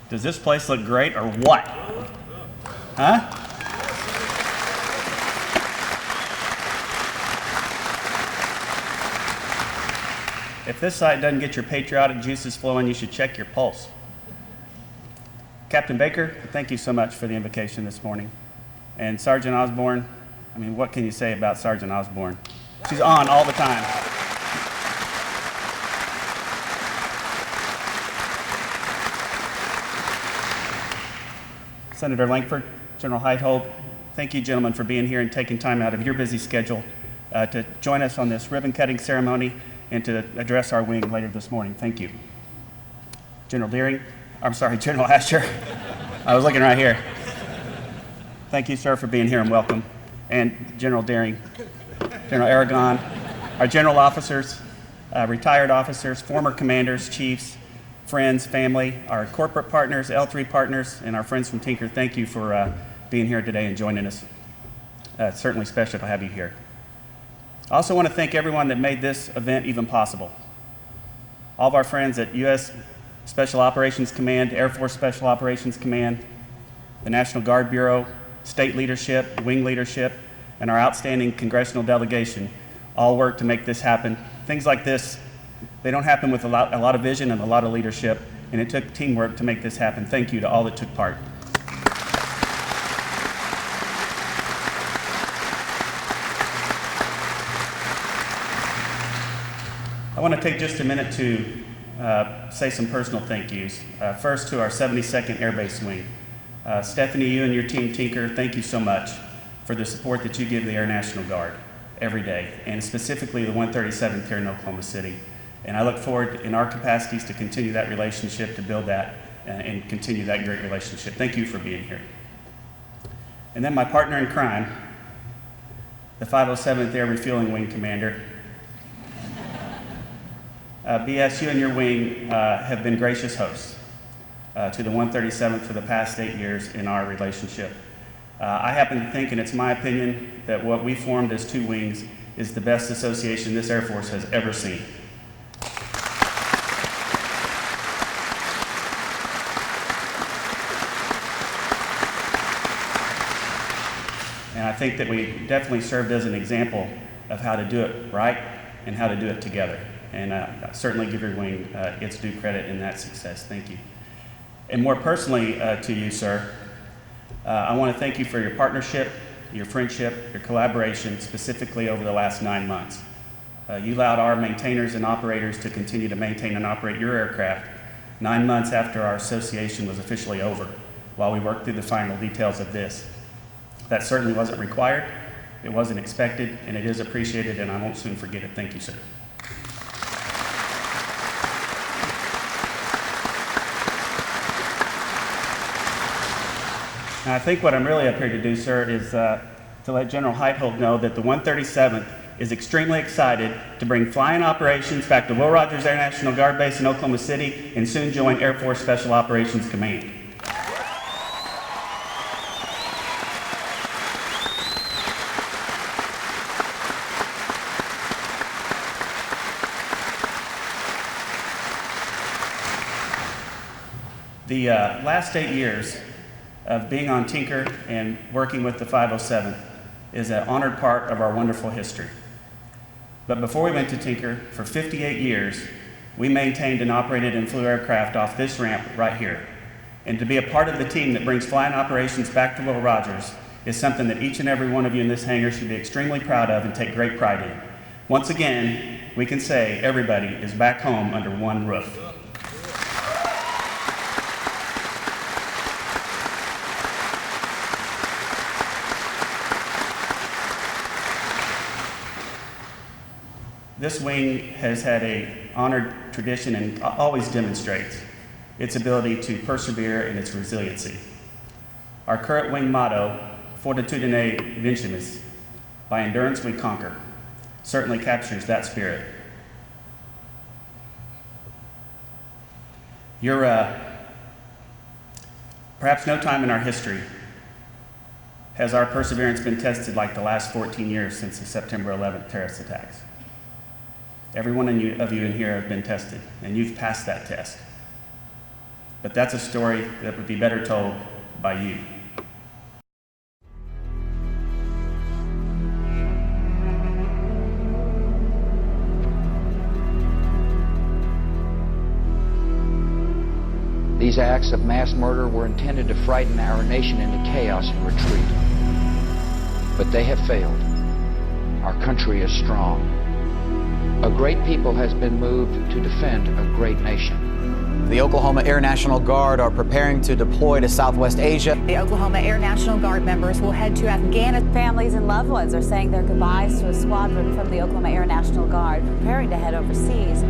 Does this place look great or what? Huh? If this site doesn't get your patriotic juices flowing, you should check your pulse. Captain Baker, thank you so much for the invocation this morning. And Sergeant Osborne, I mean, what can you say about Sergeant Osborne? She's on all the time. Senator Langford, General Heithold, thank you, gentlemen, for being here and taking time out of your busy schedule to join us on this ribbon-cutting ceremony and to address our wing later this morning. Thank you. General Asher. I was looking right here. Thank you, sir, for being here and welcome. And General Deering, General Aragon, our general officers, retired officers, former commanders, chiefs, friends, family, our corporate partners, L3 partners, and our friends from Tinker, thank you for being here today and joining us. It's certainly special to have you here. I also want to thank everyone that made this event even possible. All of our friends at U.S. Special Operations Command, Air Force Special Operations Command, the National Guard Bureau, state leadership, wing leadership, and our outstanding congressional delegation all worked to make this happen. Things like this, they don't happen with a lot of vision and a lot of leadership, and it took teamwork to make this happen. Thank you to all that took part. I want to take just a minute to say some personal thank yous. First to our 72nd Air Base Wing. Stephanie, you and your team, Tinker, thank you so much for the support that you give the Air National Guard every day, and specifically the 137th here in Oklahoma City. And I look forward in our capacities to continue that relationship, to build that and continue that great relationship. Thank you for being here. And then my partner in crime, the 507th Air Refueling Wing Commander. BS, you and your wing have been gracious hosts to the 137th for the past 8 years in our relationship. I happen to think, and it's my opinion, that what we formed as two wings is the best association this Air Force has ever seen. And I think that we definitely served as an example of how to do it right and how to do it together. And I certainly give your wing its due credit in that success. Thank you. And more personally to you, sir, I want to thank you for your partnership, your friendship, your collaboration, specifically over the last 9 months. You allowed our maintainers and operators to continue to maintain and operate your aircraft 9 months after our association was officially over, while we worked through the final details of this. That certainly wasn't required, it wasn't expected, and it is appreciated, and I won't soon forget it. Thank you, sir. And I think what I'm really up here to do, sir, is to let General Heithold know that the 137th is extremely excited to bring flying operations back to Will Rogers Air National Guard Base in Oklahoma City and soon join Air Force Special Operations Command. The last 8 years of being on Tinker and working with the 507th is an honored part of our wonderful history. But before we went to Tinker, for 58 years, we maintained and operated and flew aircraft off this ramp right here. And to be a part of the team that brings flying operations back to Will Rogers is something that each and every one of you in this hangar should be extremely proud of and take great pride in. Once again, we can say everybody is back home under one roof. This wing has had an honored tradition and always demonstrates its ability to persevere and its resiliency. Our current wing motto, Fortitudine Vincimus, by endurance we conquer, certainly captures that spirit. Perhaps no time in our history has our perseverance been tested like the last 14 years since the September 11th terrorist attacks. Every one of you in here have been tested, and you've passed that test. but that's a story that would be better told by you. These acts of mass murder were intended to frighten our nation into chaos and retreat. But they have failed. Our country is strong. A great people has been moved to defend a great nation. The Oklahoma Air National Guard are preparing to deploy to Southwest Asia. The Oklahoma Air National Guard members will head to Afghanistan. Families and loved ones are saying their goodbyes to a squadron from the Oklahoma Air National Guard preparing to head overseas.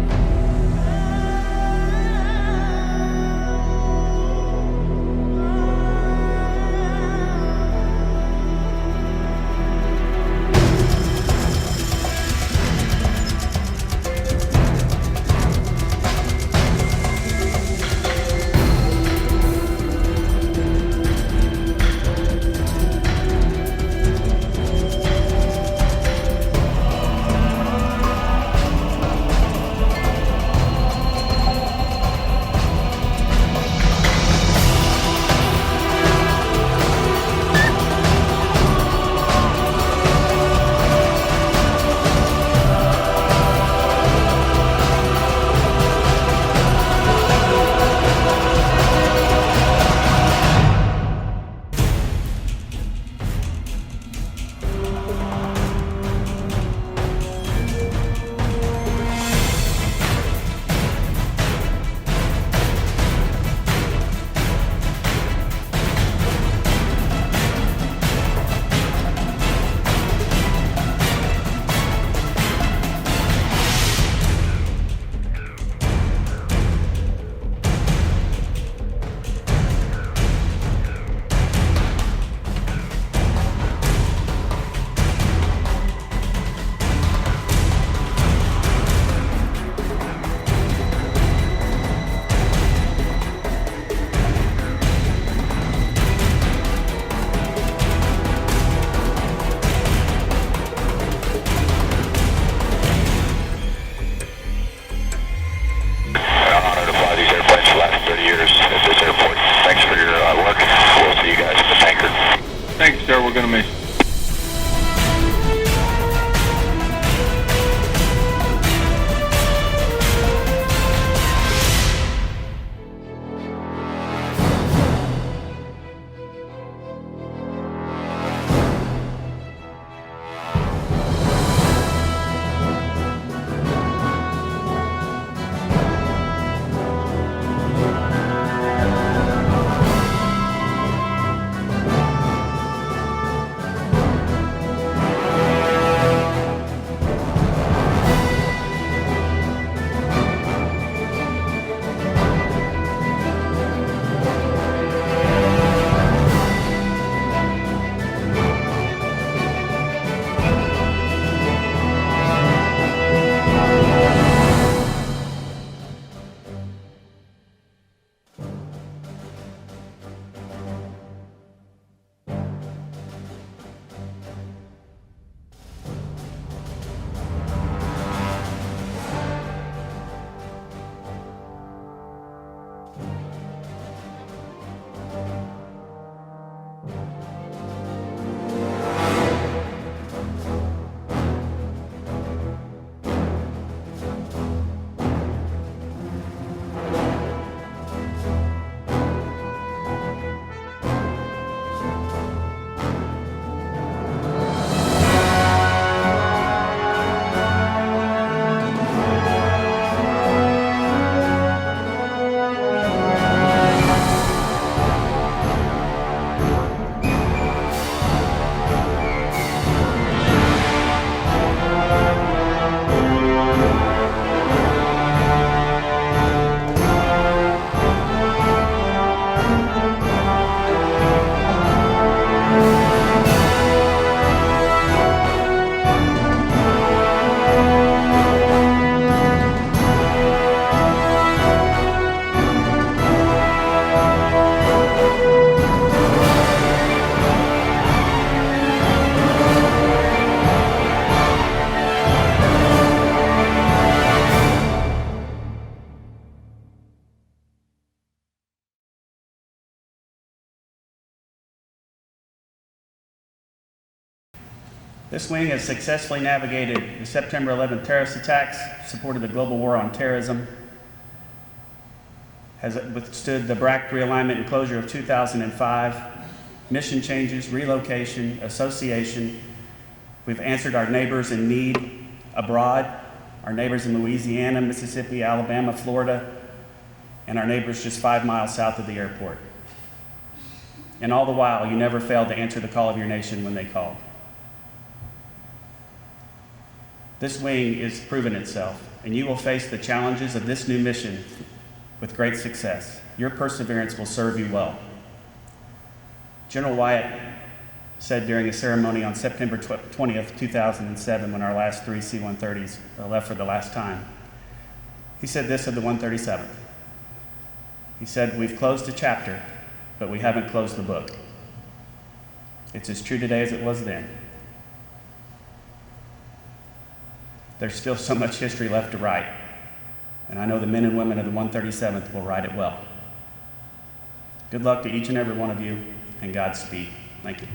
This wing has successfully navigated the September 11th terrorist attacks, supported the global war on terrorism, has withstood the BRAC realignment and closure of 2005, mission changes, relocation, association. We've answered our neighbors in need abroad, our neighbors in Louisiana, Mississippi, Alabama, Florida, and our neighbors just 5 miles south of the airport. And all the while, you never failed to answer the call of your nation when they called. This wing is proven itself, and you will face the challenges of this new mission with great success. Your perseverance will serve you well. General Wyatt said during a ceremony on September 20th, 2007, when our last 3 C-130s left for the last time, he said this of the 137th. He said, "We've closed a chapter, but we haven't closed the book. It's as true today as it was then. There's still so much history left to write, and I know the men and women of the 137th will write it well." Good luck to each and every one of you, and Godspeed. Thank you.